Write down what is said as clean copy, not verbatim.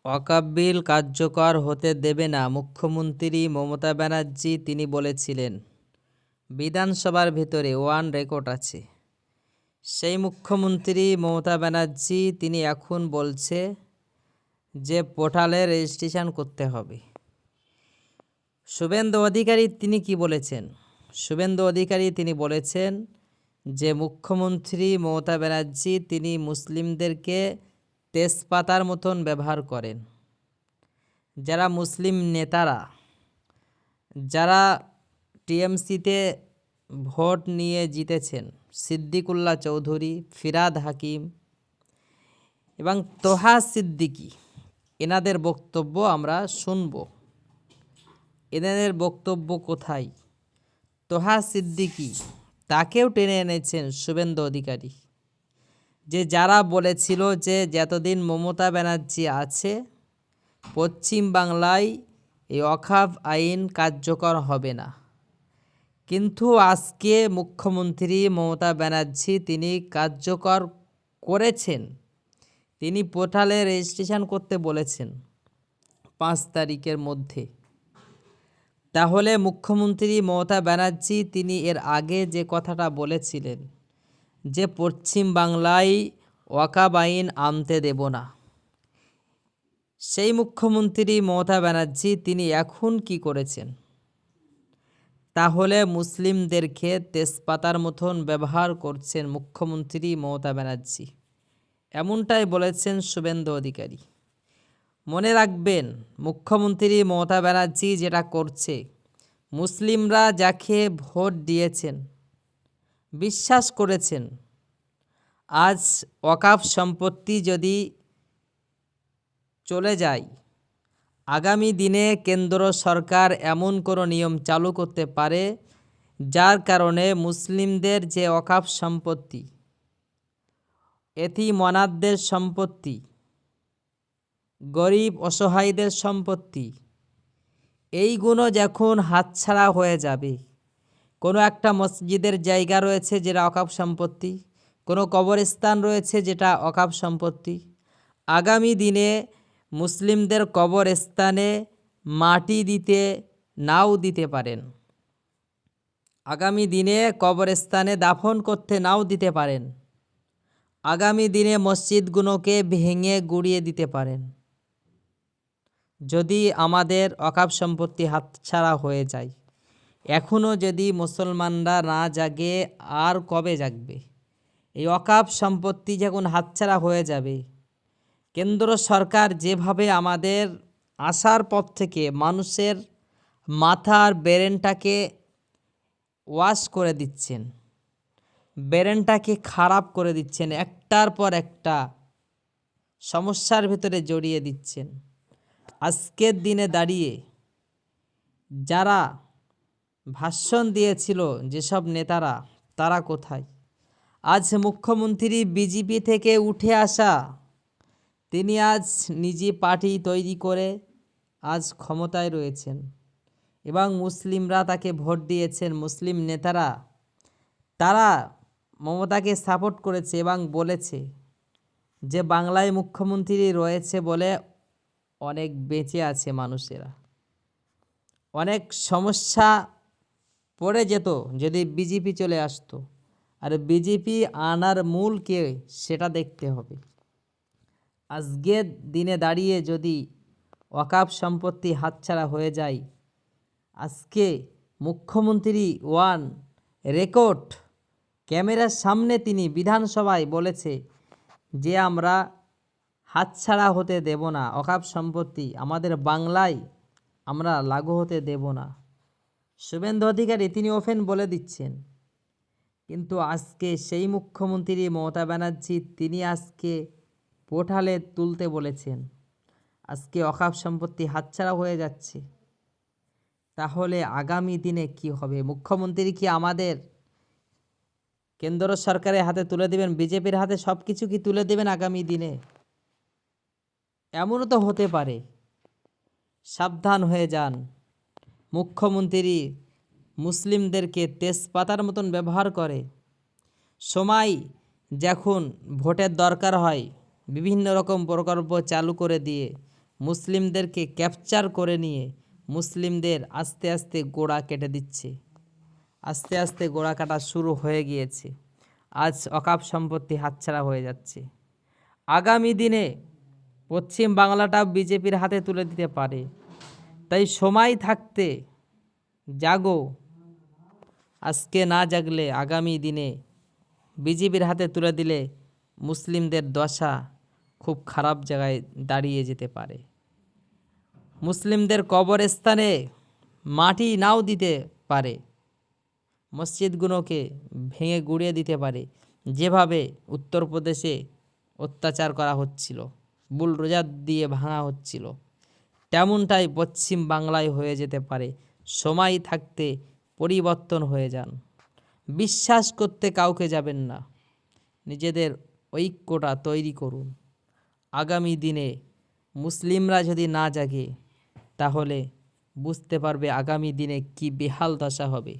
ওয়াকফ বিল কার্যকর হতে দেবে না মুখ্যমন্ত্রী মমতা ব্যানার্জি। তিনি বলেছিলেন, বিধানসভার ভিতরে ওয়ান রেকর্ড আছে। সেই মুখ্যমন্ত্রী মমতা ব্যানার্জি তিনি এখন বলছে যে পোর্টালে রেজিস্ট্রেশন করতে হবে। শুভেন্দু অধিকারী তিনি কি বলেছেন? শুভেন্দু অধিকারী তিনি বলেছেন যে মুখ্যমন্ত্রী মমতা ব্যানার্জি তিনি মুসলিমদেরকে তেজপাতার মতন ব্যবহার করেন। যারা মুসলিম নেতারা, যারা টিএমসিতে ভোট নিয়ে জিতেছেন, সিদ্দিকুল্লাহ চৌধুরী, ফিরাদ হাকিম এবং তোহা সিদ্দিকী, এনাদের বক্তব্য আমরা শুনব। এনাদের বক্তব্য কোথায়? তোহা সিদ্দিকী তাকেও টেনে এনেছেন শুভেন্দু অধিকারী, যে যারা বলেছিল যে যতদিন মমতা ব্যানার্জি আছে পশ্চিম বাংলায় এই ওয়াকফ আইন কার্যকর হবে না। কিন্তু আজকে মুখ্যমন্ত্রী মমতা ব্যানার্জি তিনি কার্যকর করেছেন। তিনি পোর্টালে রেজিস্ট্রেশন করতে বলেছেন 5 তারিখের মধ্যে। তাহলে মুখ্যমন্ত্রী মমতা ব্যানার্জি তিনি এর আগে যে কথাটা বলেছিলেন যে পশ্চিম বাংলায় ওয়াকফ আইন আনতে দেব না, সেই মুখ্যমন্ত্রী মমতা ব্যানার্জি তিনি এখন কি করেছেন? তাহলে মুসলিমদেরকে তেজপাতার মতন ব্যবহার করছেন মুখ্যমন্ত্রী মমতা ব্যানার্জি, এমনটাই বলেছেন শুভেন্দু অধিকারী। মনে রাখবেন, মুখ্যমন্ত্রী মমতা ব্যানার্জি যেটা করছে, মুসলিমরা যাকে ভোট দিয়েছেন, বিশ্বাস করেছেন, আজ ওয়াকফ সম্পত্তি যদি চলে যায়, আগামী দিনে কেন্দ্র সরকার এমন কোনো নিয়ম চালু করতে পারে যার কারণে মুসলিমদের যে ওয়াকফ সম্পত্তি, এতিম অনাথদের সম্পত্তি, গরিব অসহায়দের সম্পত্তি, এইগুলো যখন হাতছাড়া হয়ে যাবে, কোনো একটা মসজিদের জায়গা রয়েছে যেটা ওয়াকফ সম্পত্তি, কোনো কবরস্থান রয়েছে যেটা ওয়াকফ সম্পত্তি, আগামী দিনে মুসলিমদের কবরস্থানে মাটি দিতে নাও দিতে পারেন, আগামী দিনে কবরস্থানে দাফন করতে নাও দিতে পারেন, আগামী দিনে মসজিদগুলোকে ভেঙে গুড়িয়ে দিতে পারেন। যদি আমাদের ওয়াকফ সম্পত্তি হাতছাড়া হয়ে যায়, এখনও যদি মুসলমানরা না জাগে, আর কবে জাগবে? এই ওয়াকফ সম্পত্তি যখন হাতছাড়া হয়ে যাবে, কেন্দ্র সরকার যেভাবে আমাদের আসার পর থেকে মানুষের মাথার ব্রেনটাকে ওয়াশ করে দিচ্ছেন, ব্রেনটাকে খারাপ করে দিচ্ছেন, একটার পর একটা সমস্যার ভিতরে জড়িয়ে দিচ্ছেন। আজকের দিনে দাঁড়িয়ে যারা ভাষণ দিয়েছিল যেসব নেতারা, তারা কোথায়? আজ মুখ্যমন্ত্রী বিজেপি থেকে উঠে আসা, তিনি আজ নিজে পার্টি তৈরি করে আজ ক্ষমতায় রয়েছেন এবং মুসলিমরা তাকে ভোট দিয়েছেন। মুসলিম নেতারা তারা মমতাকে সাপোর্ট করেছে এবং বলেছে যে বাংলায় মুখ্যমন্ত্রী রয়েছে বলে অনেক বেঁচে আছে মানুষেরা, অনেক সমস্যা পড়ে যেত যদি বিজেপি চলে আসতো। আর বিজেপি আনার মূল কে, সেটা দেখতে হবে। আজকের দিনে দাঁড়িয়ে যদি ওয়াকফ সম্পত্তি হাতছাড়া হয়ে যায়, আজকে মুখ্যমন্ত্রী ওয়ান রেকর্ড ক্যামেরার সামনে তিনি বিধানসভায় বলেছে যে আমরা হাতছাড়া হতে দেব না, ওয়াকফ সম্পত্তি আমাদের বাংলায় আমরা লাগু হতে দেব না। শুভেন্দু অধিকারী তিনি ওপেন বলে দিচ্ছেন, কিন্তু আজকে সেই মুখ্যমন্ত্রী মমতা ব্যানার্জি তিনি আজকে পোর্টালে তুলতে বলেছেন। আজকে ওয়াকফ সম্পত্তি হাতছাড়া হয়ে যাচ্ছে, তাহলে আগামী দিনে কি হবে? মুখ্যমন্ত্রী কি আমাদের কেন্দ্র সরকারের হাতে তুলে দেবেন? বিজেপির হাতে সব কিছু কি তুলে দেবেন আগামী দিনে? এমনও তো হতে পারে। সাবধান হয়ে যান। মুখ্যমন্ত্রী মুসলিমদেরকে তেজপাতার মতন ব্যবহার করে। সময় যখন ভোটের দরকার হয়, বিভিন্ন রকম প্রকল্প চালু করে দিয়ে মুসলিমদেরকে ক্যাপচার করে নিয়ে মুসলিমদের আস্তে আস্তে গোড়া কেটে দিচ্ছে। আস্তে আস্তে গোড়া কাটা শুরু হয়ে গিয়েছে। আজ ওয়াকাফ সম্পত্তি হাতছাড়া হয়ে যাচ্ছে। আগামী দিনে পশ্চিম বাংলাটা বিজেপির হাতে তুলে দিতে পারে। তাই সময় থাকতে জাগো, আজকে না জাগলে আগামী দিনে বিজেপির হাতে তুলে দিলে মুসলিমদের দশা খুব খারাপ জায়গায় দাঁড়িয়ে যেতে পারে। মুসলিমদের কবরস্থানে মাটি নাও দিতে পারে, মসজিদগুলোকে ভেঙে গুঁড়িয়ে দিতে পারে। যেভাবে উত্তরপ্রদেশে অত্যাচার করা হচ্ছিল, বুলডোজার দিয়ে ভাঙা হচ্ছিল, তেমনটাই পশ্চিম বাংলায় হয়ে যেতে পারে। সময় থাকতে পরিবর্তন হয়ে যান। বিশ্বাস করতে কাউকে যাবেন না, নিজেদের ঐক্যটা তৈরি করুন। আগামী দিনে মুসলিমরা যদি না জাগে তাহলে বুঝতে পারবে আগামী দিনে কি বেহাল দশা হবে।